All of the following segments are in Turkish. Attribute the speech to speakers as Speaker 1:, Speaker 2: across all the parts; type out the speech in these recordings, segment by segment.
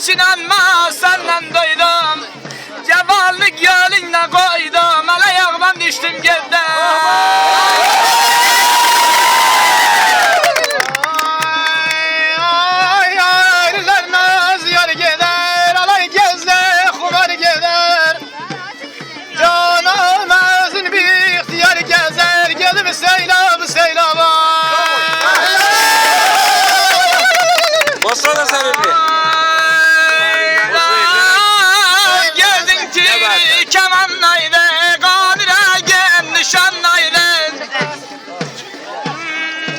Speaker 1: için ama senden duydum. Cevallik yoluna koydum. Hele ayağımdan düştüm gittim.
Speaker 2: Basra'da sebebi.
Speaker 1: Geldin ki kemanlaydı, Kadir'e gel nişanlaydı.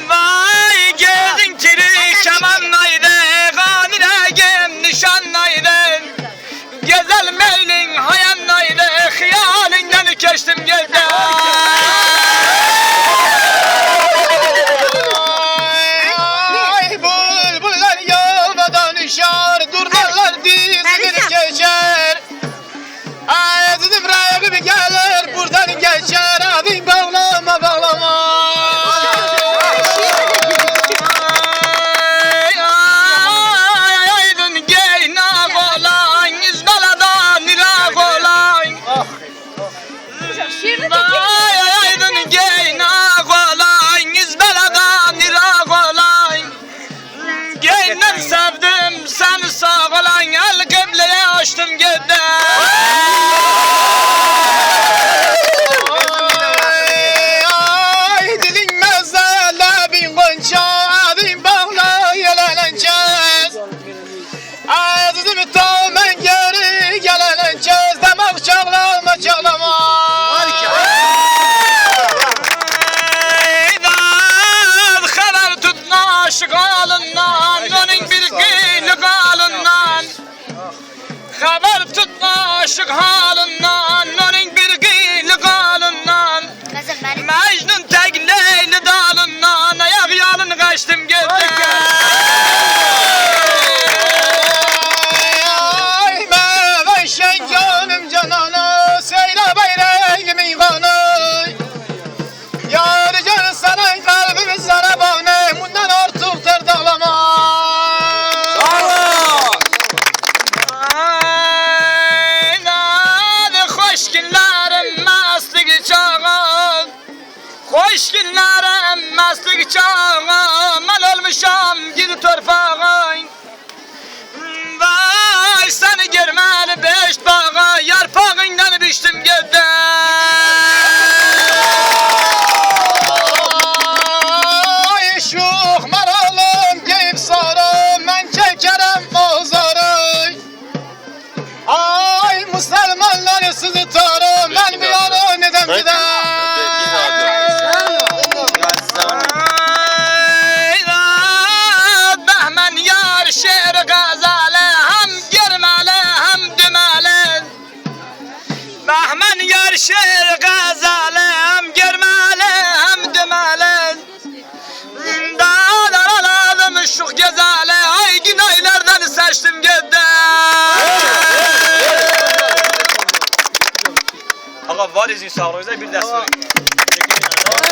Speaker 1: Vay geldin ki kemanlaydı, Kadir'e gel nişanlaydı. Gezel meylin hayanlaydı, hıyalinden geçtim geldim.
Speaker 3: Durnalar dizini geçer. Ay dedim rakibi gelir buradan geçer. Hadi bağlama bağlama.
Speaker 1: Aydın geyna olan İzbala'dan irak olan. Aydın geyna olan İzbala'dan irak olan. Geynen sevdim seni sağ olan, el kıbleye açtım gittim.
Speaker 3: Ay dilin mezele bin gonca. Hadi bağla yeleneceğiz. Ay dedim tamamen geri geleneceğiz. Demek çağlama çağlama.
Speaker 1: Haber tutma aşık alından, onun bir gıylı kalından. Haber tutma aşık halından, onun bir gıylı kalından. Mecnun tek Leyli dalından, ayak yalın kaçtım gittim.
Speaker 3: Ay ben şencanım cananı. Söyle bayreğimin kanı. Yar can sana kalbimi sana bağlı. Bundan artık dağlama.
Speaker 1: Hoş günlerim meslik çağım. Hoş günlerim meslik çağım. Ben olmuşam gidi torpağın. Vay seni görmeli beş bağa, yarpağından düştüm gittim.
Speaker 3: Ay şuh maralım giyip sarım. Ben çekerim bozarı. Ay Müslümanlar sizi tarım. Ben bir yana neden gider.
Speaker 1: Behmen yar şer gazale, hem girmeli hem dümeli. Behmen yar şer gazale, hem girmeli hem dümeli. Dağlar şuh gezale, ay günaylardan seçtim gittim.
Speaker 2: Ağa var izin sağlığınıza bir ders verin.